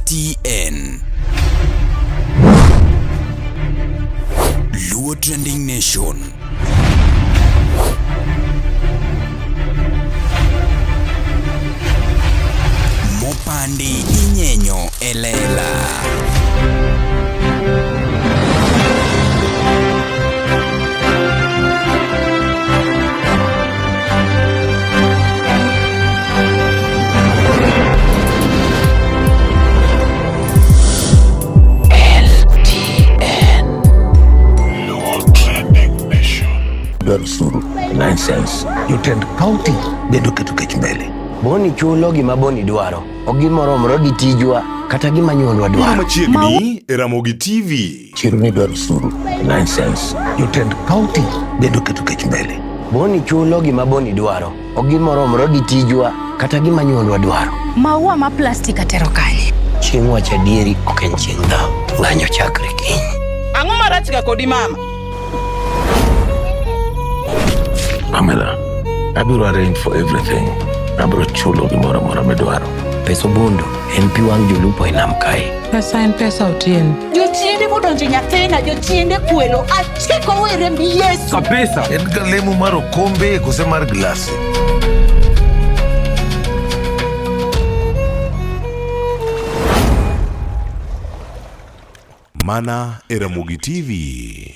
LTN Luo Trending Nation. Mopandi inyenyo elela. Nonsense. You tend county, bedo ketu kech mbele. Boni chulo gima boni dwaro. Ogimoromro gi tijwa kata gima nyuolwa dwaro. Machiegni Ramogi TV. Chirni dar suru. Nonsense. You tend county, bedo ketu kech mbele. Boni chulo gima boni dwaro. Ogimoromro gi tijwa kata gima nyuolwa dwaro. Maua ma plastic atero kanye. Chieng' wacha dieri ok en chieng' dhao. Ng'anyo chakre kiny. Ang'o marach ga kodi mama? Pamela, abiro arrange for everything. Abiro chulo gimoro mora medwaro. Peso bondo en pi wang' jolupo e nam kae. Pesa en pesa Otieno. Jotiende modonjo nyathina, jotiende kwelo. Achiko were mbi Yesu. Kabisa. En ga lemo mar okombe kose mar glasi. Mana Ramogi TV.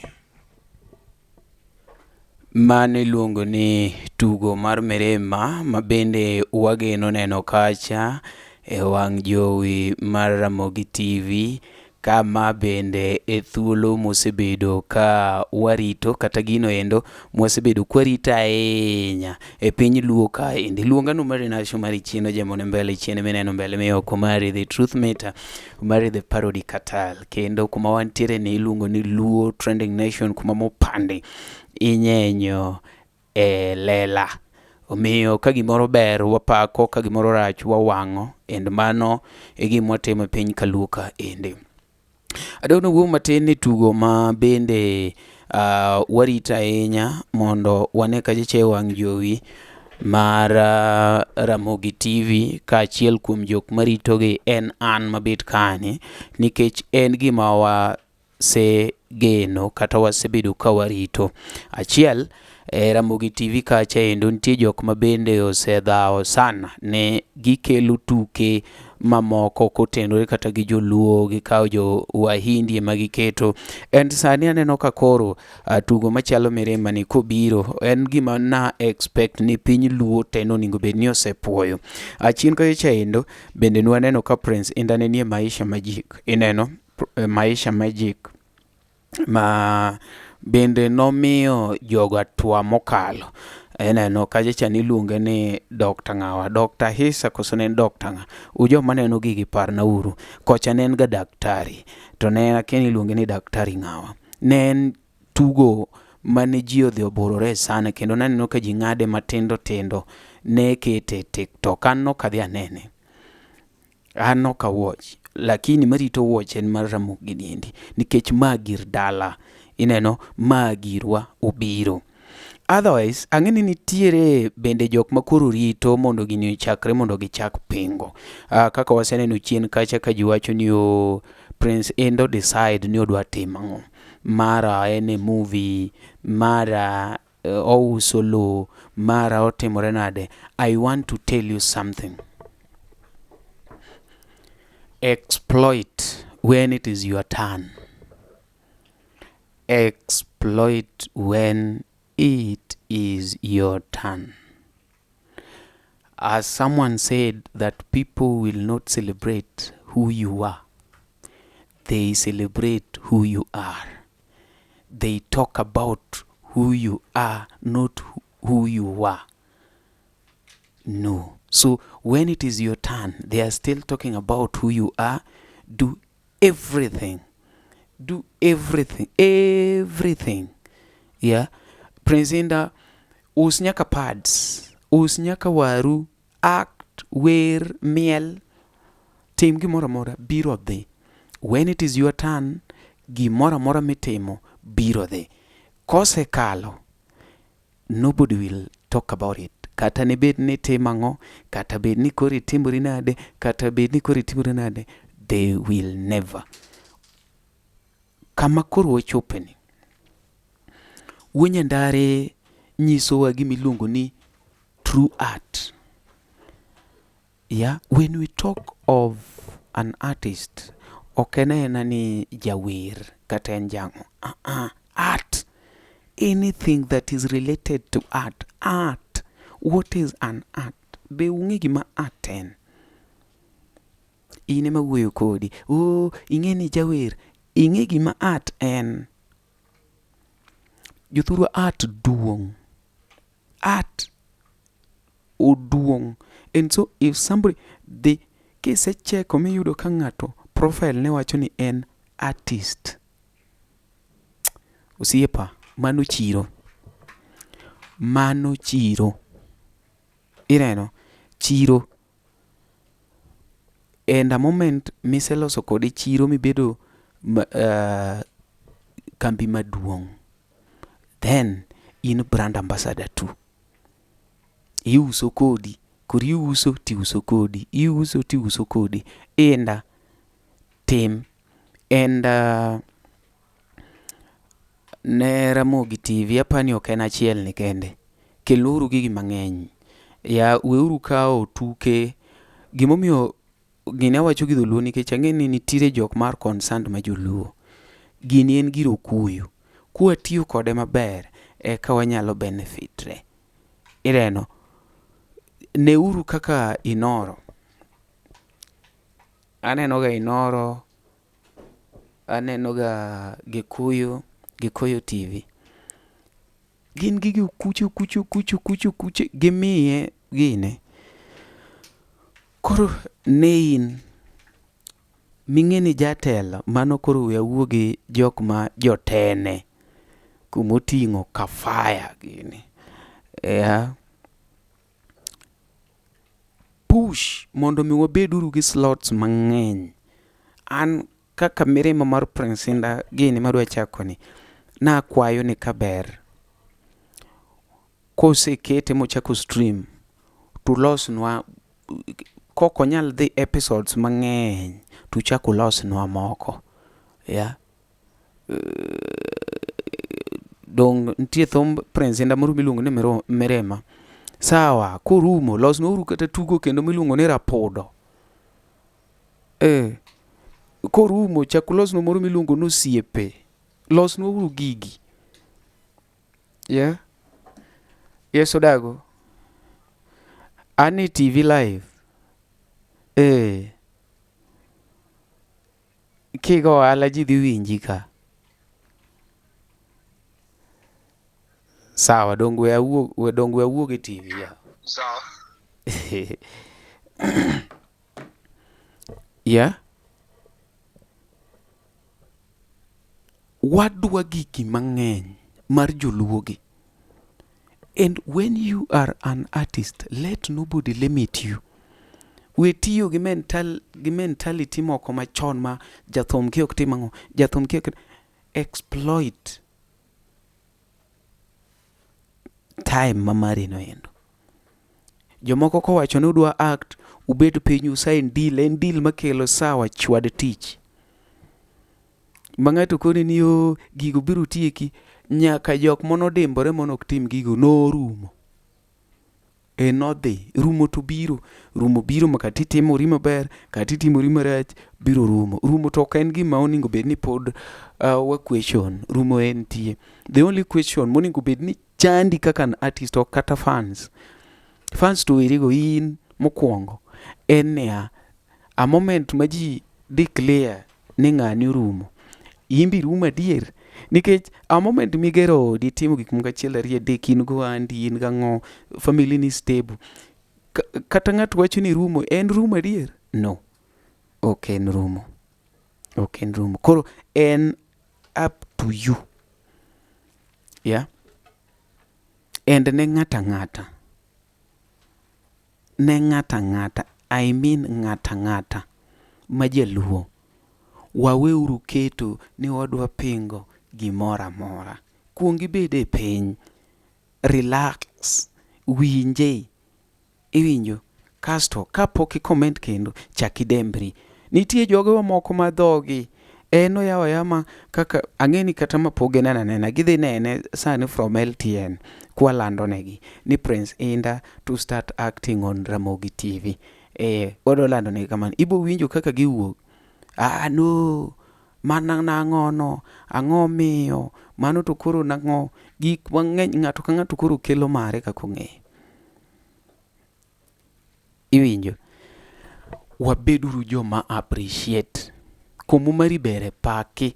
Mane luongo ni tugo mar Mirima mabende wageno neno kacha e wang' jowi mar Ramogi TV, kama bende e thuolo mosebedo ka warito kata gino endo mosebedo kwarita ahinya e piny luo ka endi. Luonga no mari nasho mari chino jamone mbele chiene meneno mbele miyo kumari the truth meter kumari the parody katal kendo kuma wantiere ni iluongo ni Luo Trending Nation, kuma mopande inyenyo lela. Omiyo ka gimoro ber wapako, ka gimoro rach wawang'o, and mano e gima watimo piny kaluka ende. Adogno wuo matin ni tugo ma bende warita ahinya mondo wane kachache wang' jowi mar Ramogi TV ka achiel kuom jok maritogi en an mabet kani, nikech en gima wasegeno kata wasebedo ka warito. Achiel Ramogi TV kacha endo nitie jok ma bende osedhao sana ne gikelo tuke mamoko kotenore kata gi joluo, gikawo jo wahindi ma giketo. And sani aneno ka koro tugo machalo Mirima ni kobiro, en gima na expect ni piny luo teno ningo bed ni osepuoyo. Chien kacha endo bende nwaneno ka Prince Indah nie Maisha Magic. Ineno Maisha Magic ma bende nomiyo joga twa mokalo. Eneno kacha niluonge ni Dr. Ng'awa, Dr. Hisa koso nen Dr. Ng'a. Ujo maneno gigi parna uru. Kocha nen ga daktari. To ne akia niluonge ni Daktari Ng'awa. Nen tugo mane ji odhi oborore sana, kendo naneno ka ji ng'ade matindo tindo ne kete TikTok. An no kadhi anene. An no ka watch. Lakini marito watch en mar Ramogi niendi. Nikech ma gir dala. Ineno ma girwa obiro. Otherwise, ang'eni nitiere bende jok makoro rito mondo gini chakre mondo gichak pingo. Kaka waseneno chien kacha ka ji wacho ni Prince Indah decide ni odwa timo ang'o. Mara ene movie, mara ouso lo, mara otimore nade. I want to tell you something. Exploit when it is your turn. Exploit when it is your turn. As someone said that people will not celebrate who you are. They celebrate who you are. They talk about who you are, not who you are. No. So when it is your turn, they are still talking about who you are. Do everything. Do everything. Everything. Yeah. Prince Indah, us nyaka pads, us nyaka waru, act, wear, miel, tim gimora mora, biro dhi. When it is your turn, gimora mora mitimo, biro dhi. Kose kalo, nobody will talk about it. Kata ne bed ni timango, kata bed ni kori timburi nade, kata bed ni kori timburi nade. they will never. Kama koro wachopeni, Wuonyandare nyisowa gimiluongo ni true art. Yeah, when we talk of an artist, okenena ni jawer kata en jango. Art, anything that is related to art. Art, what is an art? Be ung'e gima art en. In ema wuoyo kodi. Ing'e ni jawer. Ing'e gima art en. Jothurwa, art duong'. Art oduong'. And so if somebody, kisecheko miyudo ka ng'ato profile ne wacho ni en artist, osiepa, mano chiro. Mano chiro. Ineno, chiro. And a moment miseloso kode chiro mibedo kambi maduong', then in brand ambassador too. Iuso kodi. Kuri iuso tiuso kodi. Iuso tiuso kodi. Indah tim. And ne Ramogi TV apani ok en achiel ni kende. Keluru gigi mang'eny. Ya weuru kao tuke. Gimomiyo gini awacho gi dholuo nikech ang'e ni nitiere jok mar concerned ma joluo. Gini en giro kuyo. Kwa tiyo kode maber eka wanyalo benefitre. Ireno, neuru kaka Inoro. Anenoga Inoro. Anenoga Gikuyu TV. Gin gigi kucho gimiye gine. Koro nein ming'eni jatelo mano koro we awuogi jok ma jotene kumoting'o kafaya gini. Yeah. Push mondo mi wabeduru gi slots mang'eny. An kaka Mirima mar Prince Indah gini madwa chako ni, na kwayo ni kaber kose kete mochako stream to losnwa koko nyal dhi episodes mang'eny to chako losnwa moko. Yeah. Dong ntie thom Prince Indah moro miluongo ni Mirima. Sawa, korumo losnwa kata tugo kendo miluongo ni Rapodo. Korumo chako losnwa moro miluongo ni Osiepe. Losnwa gigi. Yeah. Yes, Odago. Ani TV live. Kigo ala ji dhi winji ka. Sawa, dong we awuog e TV ya. Sawa. Yeah. Wadwa giki mang'eny mar joluogi. And when you are an artist, let nobody limit you. We tiyo gi mentality moko machon ma jathum ki ok timango, jathum ki ok exploit time mamari no endo. Jomoko kowacho ni udwa act, ubed piny usain deal, en deal makelo sawa chwad tich. Mang'ato koni ni gigo biro tieki, nyaka jok monodimbore monok tim gigo no rumo. Nodhi, rumo to biro. Rumo biro makati timori maber, kati timori marach, biro rumo. Rumo to ok en gima oningo bed ni pod wa question. Rumo en tie. The only question moningo bed ni chandi kaka an artist o kata fans. Fans to irigo in mokwongo. En ya, a moment ma ji declare ni ng'ani rumo. Imbi rumo adier. Nikech a moment migero di timo gik moko achiel ariyo adek, in go andi, in gang'o, family ni stable. Kata ng'ato wacho ni rumo, en rumo adier? No. Ok en rumo. Ok en rumo. Koro en up to you. Yeah. And ne ng'ata ng'ata. Ne ng'ata ng'ata. I mean ng'ata ng'ata. Majaluo. Waweuru keto ni wadwa pingo gimora mora. Kuongi bede piny. Relax. Winje. Iwinjo. Kasto kapok i comment kendo chaki dembri. Nitie jogo moko ma dhogi eno yawa yama kaka ang'eni kata mapoge nena gidhi nene sani from LTN kwalando negi ni Prince Indah to start acting on Ramogi TV. Wado lando negi kamano. Ibo winjo kaka giwuok. No, mana nang'ono, ang'o miyo, mano to koro nang'o, gik mang'eny ng'ato ka ng'ato koro kelo mare kako ng'eyo. Iwinjo. Wabeduru joma appreciate. Komo mari bere paki.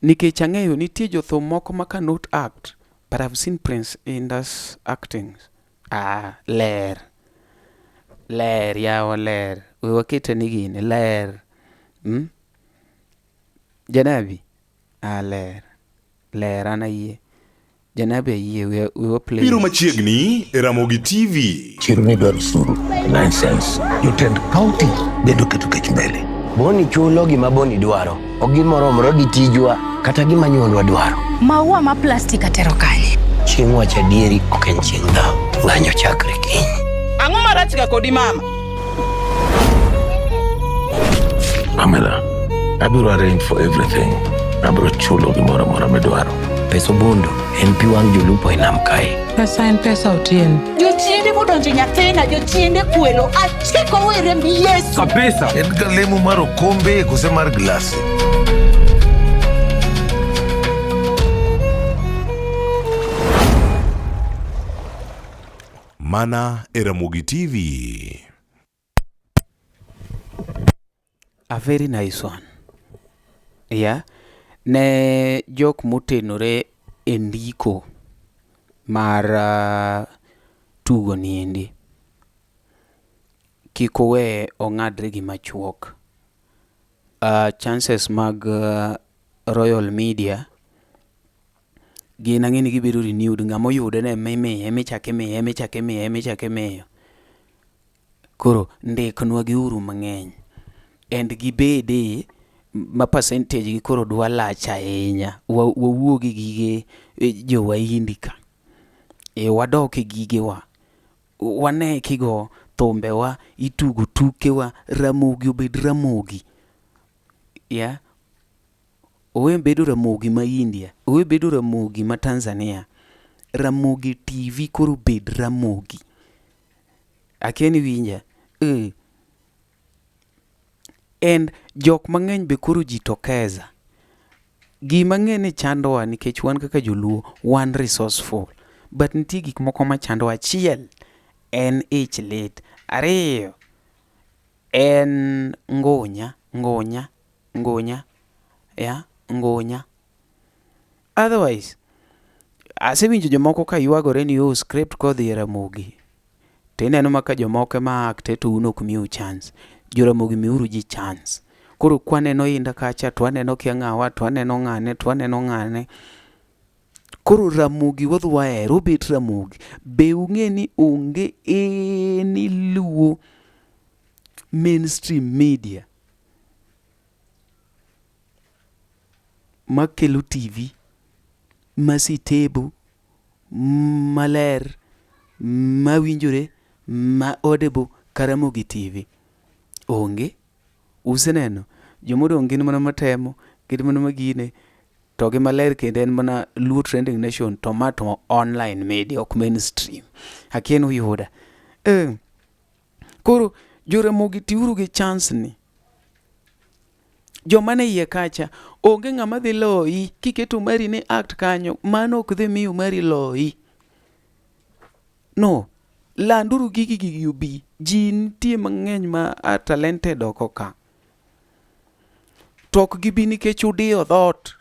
Nikech ang'eyo nitie jothum moko ma cannot act, but I've seen Prince Indah's actings. Ler yawa ler. We wakete ni gini ler. Janabi. Ler ana yie. Janabi yie we wa play. Biro machiegni e Ramogi TV. Chirni dwaro suru. 9 cents. Jotend county bedo keto kech mbele. Boni chulo gima Boni dwaro. Ok gimoromore gi tijwa kata gima nyuolwa dwaro. Maua ma plastik atero kanye. Chieng' wach adieri ok en chieng' dhao. Ng'anyo chakre kiny. Ang'o marach ga kodi mama? Pamela, abiro arrange for everything. Abiro chulo gimoro amora midwaro. Peso bondo en pi wang' jolupo e nam kae. Pesa en pesa Otieno. Jochiende modonjo nyathina, jochiende kwelo, achiko were mbi Yesu. En ga lemo mar okombe kose mar glasi. Mana e Ramogi TV. A very nice one. Yeah. Ne jok motenore e ndiko mar tugo niendi. Kik owe ong'adre gi machuok. Chances mag Royal Media gin ang'eni gibedo renewed. Ng'amo yude ne michake miyo. Koro ndiknwa gi uru mang'eny. And gibede ma percentage gi koro dwa lach ahinya. Wawuog gi gige jowaindi ka. Wadok e gigewa. Wane kigo thumbewa, itugo tukewa, Ramogi obed Ramogi. Yeah. Owe bedo Ramogi ma India. Owe bedo Ramogi ma Tanzania. Ramogi TV koro bed Ramogi. Akieni winja. And jok mang'eny be koro jitokeza. Gima ng'eni chandowa nikech wan kaka joluo, wan resourceful. But nitie gik moko ma chandowa. Achiel en ich lit. Ariyo en ngunya. Yeah, ngunya. Otherwise, asewinjo jomoko ka yuagore ni script kodhi e Ramogi. Tineno maka jomoko ma akte to uno kumiu chance. Jo-Ramogi miuru ji chance. Koro kwaneno Indah kacha, twaneno Kiang'awa, twaneno ng'ane. Koro Ramogi wadhwaero obet Ramogi. Be ung'e ni onge ni luo mainstream media makelo TV, masitebo, maler, mawinjore, ma audible ka Ramogi TV. Onge. Useneno. Jomodong' gin mana matemo, gin mana magine, to gi maler kendo en mana luo trending nation, to online media ok mainstream. Akien uyuda. Koro jo-Ramogi tiuru gi chance ni. Jomane iye kacha, onge ng'ama dhi loyi kiketo mari ni act kanyo, mano ok dhi miyo mari loyi. No, landuru gigi ubi. Ji nitie mang'eny ma talented oko ka. Tok gibi nikech udiyo dhot.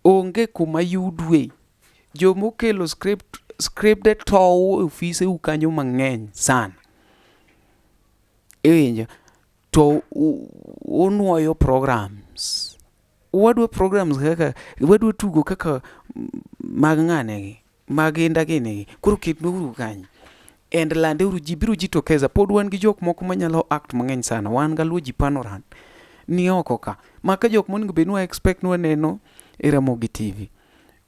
Onge kuma yudwe. Jomokelo scripted to ofise ukanyo mang'eny sana. Iwinjo. To unuoyo programs. Wadwa programs kaka, wadwa tugo kaka mag ng'anegi, mag Indah gini. Koro ketnuru kanyo. And landeuru ji biro jitokeza. Pod wan gi jok moko manyalo act mang'eny sana. Wan galuo ji panoran. Ni oko ka. Maka jok monego benwa expect nwa neno e Ramogi TV.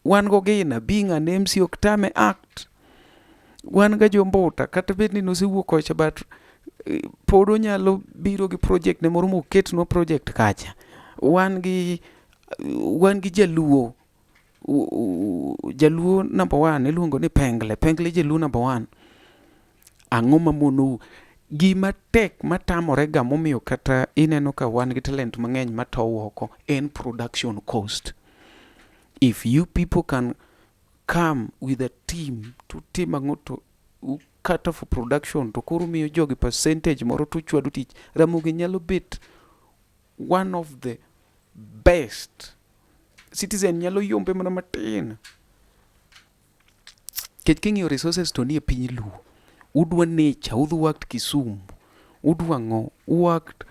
Wan go gina being an MC ok tame act. Wan ga jombuta kata bed ni nosewuok kocha but pod onyalo biro gi project ne moro moketnwa project kacha. Wan gi jaluo, jaluo number 1 iluongo ni Pengle jaluo number 1. Ang'o mamonou? Gima tek matamore ga momiyo kata ineno ka wan gi talent mang'eny matow oko en production cost. If you people can come with a team to tim ang'o to kata for production to koro miyo jogi percentage moro to chwado tich, Ramogi nyalo bet one of the best. Citizen nyalo yombe mana matin. Kech king'iyo resources to nie piny luo. Udwa nature, udwa worked Kisumu, udwa ng'o, worked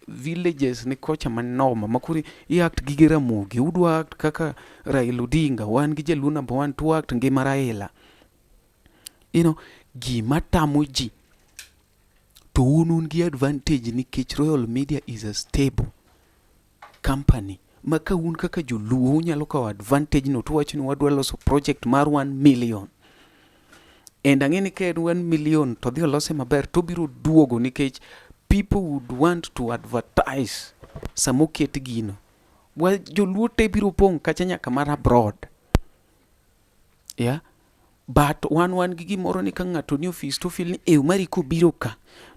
villages ni kocha manoma makuri iakt gige Ramogi, udwa act kaka Raila Odinga, wan gi jaluo number 1 to act ngima Raila. Gima tamo ji to un gi advantage nikech Royal Media is a stable company. Maka un kaka joluo unyalo kawo advantage no to wacho ni wadwa loso project mar 1 million. And ang'eni ka en 1 million to dhi olose maber to biro duogo nikech people would want to advertise samoket gino. Joluo te biro pong' kacha nyaka mar abroad. Yeah? But wan gi gimoro ni ka ng'ato ni office to feel ni mari kobiro ka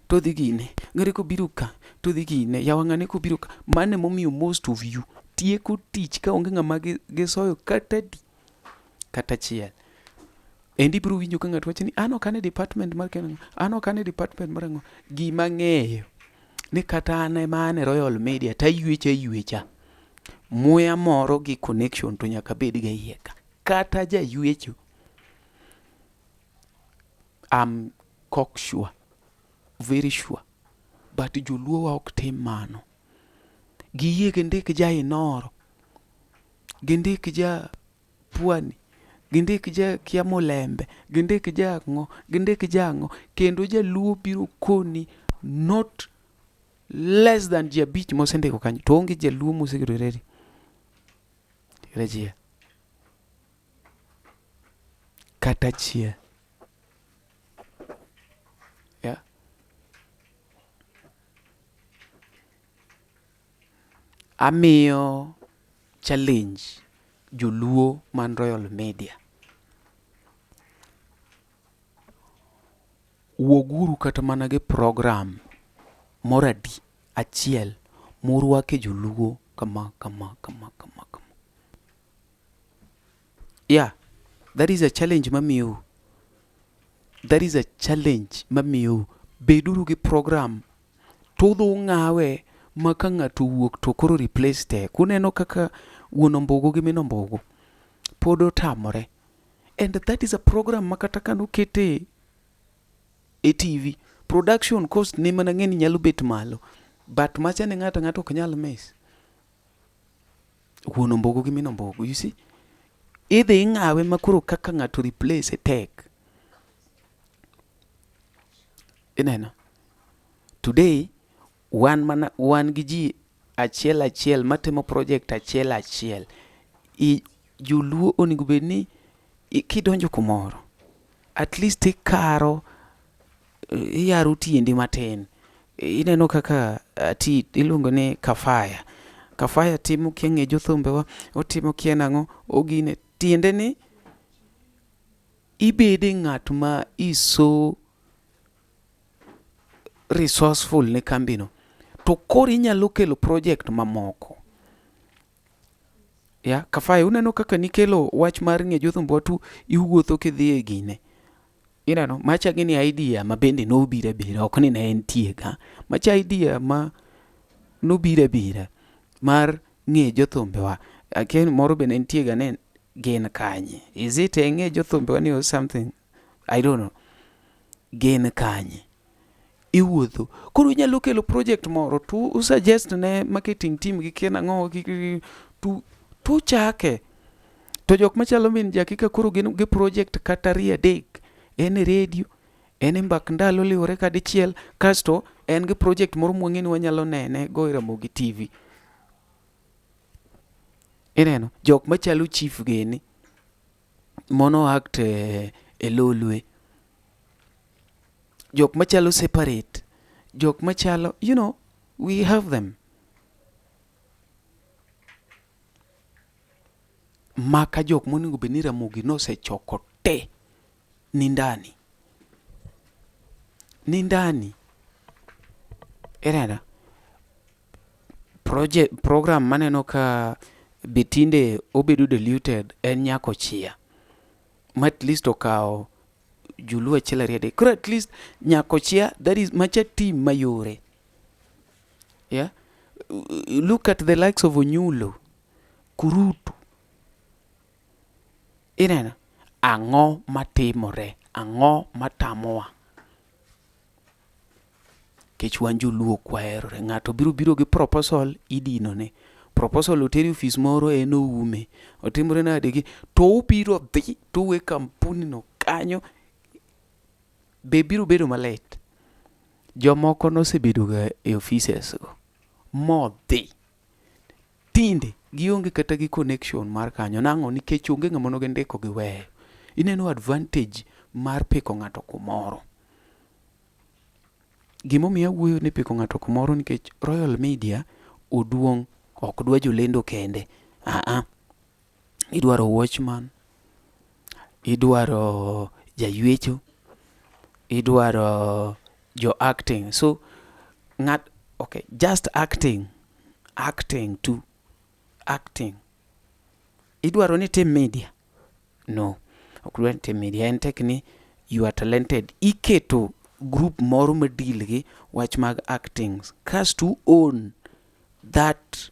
to dhi gine, ng'ari kobiro ka to dhi gine, yawang'ane kobiro ka. Mane momiyo most of you tieko tich ka onge ng'ama gisoyo kata di kata chiel. Endi biro winjo ka ng'ato wacho ni an ok ane department mar keno, an ok ane department mar ang'o. Gima ng'eyo ni kata an ema ane Royal Media ta ywecha muya moro gi connection to nyaka bed ga iye ka. Kata ja ywecho I'm cocksure, very sure. But joluo wa ok tim mano. Giyie gindik ja Inoro, gindik ja Pwani, gindik ja Kiamulembe, gindik ja ng'o, gindik ja ng'o. Kendo jaluo biro koni not less than jabich mosendiko kanyo. To onge jaluo mosekiro ready. Rejia. Kata chia. Yeah. Amiyo challenge joluo man Royal Media. Woguru kata mana gi program moradi achiel morwake joluo kama. Yeah, that is a challenge mamiyo. Beduru gi program todo ng'awe maka ng'ato wuok to koro replace te. Kuneno kaka wuon ombogo gi min ombogo pod otamore. And that is a program makata kano kete e TV. Production cost ne mana ng'eni nyalo bet malo. But machane ng'ato ok nyal miss. Wuon ombogo gi min ombogo, you see? Idhi ng'awe makoro kaka ng'ato replace e tek. Ineno. Today, wan gi ji achiel matimo project achiel. Joluo onego bed ni kidonjo kumoro, at least ikaro iyaro tiendi matin. Ineno kaka iluongo ni Kafaya timo kieng'e jothumbe wa, otimo kien ang'o, ogine. Tiende ni ibede ng'at ma iso resourceful ne kambino. To koro inyalo kelo project mamoko. Ya, Kafaya uneno kaka nikelo wach mar ng'e jothumbe wa tu iwuotho kidhi e gine. Ineno, macha gini idea ma bende nobira ok ni ne entie ka. Macha idea ma nobira mar ng'e jothumbe wa. Aken moro bende entie ga ne gin kanye. Is it ng'e jothumbe wa ni or something? I don't know. Gin kanye. Iwuotho. Koro inyalo kelo project moro to usuggest ne marketing team gi kien ang'o to chake. To jok machalo min jakika koro gin gi project kata riadek. En radio, en mbak ndalo liwore kadichiel, kasto en gi project moro mwang'eni wanyalo nene go Ramogi TV. Ineno, jok machalo chief geni, mono act e Lolwe. Jok machalo separate, jok machalo, you know, we have them. Maka jok monego bedni Ramogi nosechoko te ni ndani ereda program maneno ka betinde obedo diluted en nyako chia ma at least okao julu achiel ariade koro at least nyako chia, that is macha team mayore. Yeah, look at the likes of Onyulo, Kurutu. Inena ang'o matimore, ang'o matamowa. Kech wan joluo kwaerore, ng'ato biro gi proposal idino ne. Proposal oteri office moro en oume. Otimore nade gi to ubiro dhi to we kampuni no kanyo be biro bedo malet. Jomoko nosebedo ga e offices go. Modhi. Tinde gionge kata gi connection mar kanyo nang'o nikech onge ng'ama noge ndiko gi weyo. Ineno advantage mar piko ng'ato kumoro. Gimomiyo awuoyo ni piko ng'ato kumoro nikech Royal Media oduong', ok dwa jolendo kende. Idwaro watchman, idwaro jaywecho, idwaro jo acting. So okay, just acting too. Acting. Idwaro ni team media? No. Ok dwaro ni team media. En tek ni you are talented. Iketo group moro ma deal gi wach mag actings. Kas to own that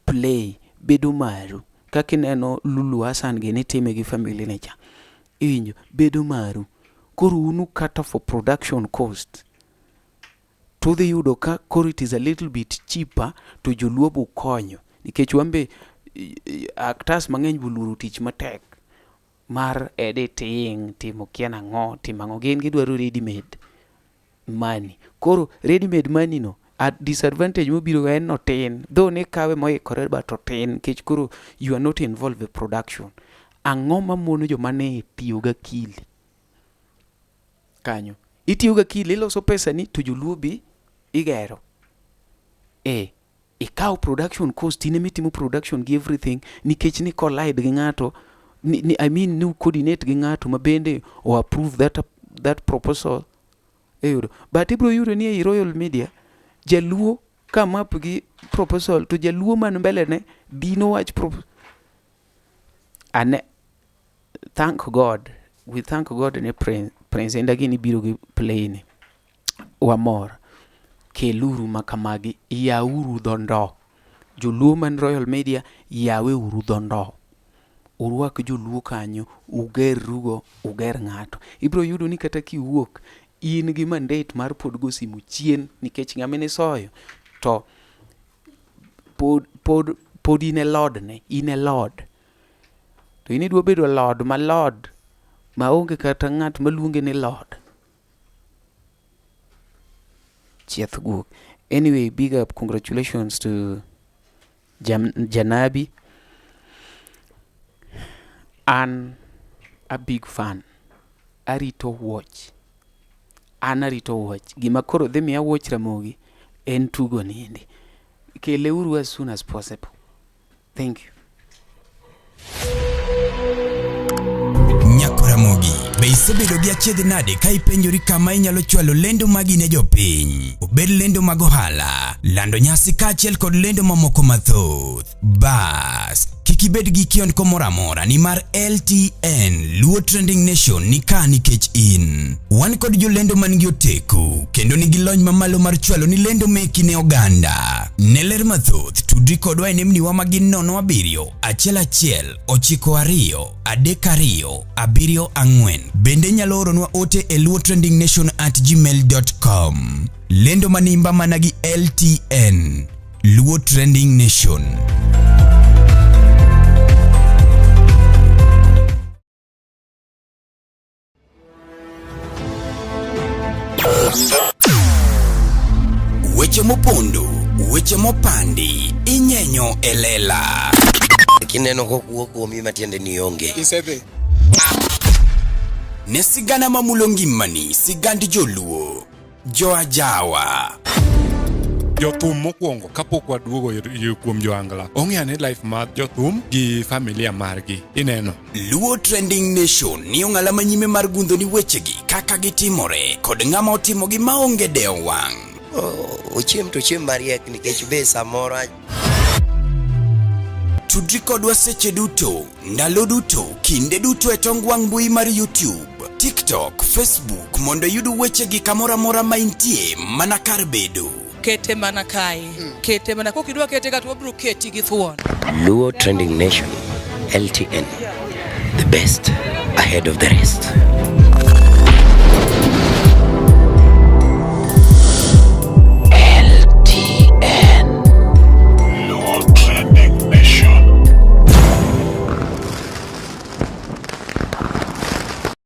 play bedo maru. Kakineno Lulu Hassan gini time gi family necha. Iwinjo, bedo maru. Koro unu kata for production cost. To the yudo ka koro it is a little bit cheaper to joluo bu konyo. Nikech wambe actors mang'eny buluru tich matek mar editing, timo kiana ng'o, timo gin gidwaro ready made money. Koro ready made money no at disadvantage mobiro en no tin, though ne kawe moikore but to tin, kech koro you are not involved with production. Ang'o mamono joma ne tiyo ga kili kanyo, itiyo ga kili, iloso pesa ni to joluo bi igero ikaw production cost, ine mitimo production gi everything, nikech ni collide gi ng'ato I mean ni coordinate gi ng'ato mabende o approve that proposal. But ibro yuro ni e Royal Media jaluo come up gi proposal to jaluo man mbele ne dino wach and thank God, we thank God ne Prince Indah gini biro gi play ni wamor keluru makamagi, yauru dhondo. Joluo man Royal Media yawe uru dhondo. Uruak joluo kanyo, uger rugo, uger ng'ato. Ibro yudo ni kata kiwuok in gi mandate mar pod go simu chien nikech ng'amene soyo to pod ine lord ne, ine lord. To ini dwa bedo lord ma onge kata ng'at maluonge ni lord. Chieth guok. Anyway, big up, congratulations to Janabi. An a big fan. Arito watch. Gima koro dhi miya watch Ramogi en tugo nindi. Kele uru as soon as possible. Thank you. Nyako Ramogi, be isebedo gi achiedh nade ka ipenjori kama inyalo chwalo lendo magi ne jopiny. Obed lendo mag ohala, lando nyasi kaachiel kod lendo mamoko mathoth. Bas, kikibed gi kionko moro amora ni mar LTN, Luo Trending Nation ni ka nikech in. Wan kod jolendo man gi oteku, kendo nigi lony mamalo mar chwalo ni lendo meki ne oganda. Ne ler mathoth, tudri kodwa e nembni wa magin 07 1 9 2 3 2 4. Bende nyalo oronwa ote e luotrendingnation@gmail.com. Lendo manimba managi LTN, Luo Trending Nation. Weche mopondo, weche mopandi, inyenyo elela. Kineno kokuo kuomi matiende ni onge. Isebe. Ne sigana mamulo ngimani, sigand joluo. Joajawa. Jothum mokwongo kapok waduogo kuom joangla ong'eyo ni life mar jothum gi familia margi ineno. Luo Trending Nation ni ong'ala manyime mar gundho ni wechegi kaka gitimore kod ng'ama otimogi maonge deo wang'. Ochiem to chiem mariek nikech be samoro. Tudri kodwa seche duto, ndalo duto, kinde duto e tong wang' mbui mar YouTube, TikTok, Facebook mondo yud wechegi kamora mora ma intie mana kar bedo. Kete mana kae. Kete mana kokidwa kete ka to wabro keti gi thuon. Luo Trending Nation, LTN, the best ahead of the rest.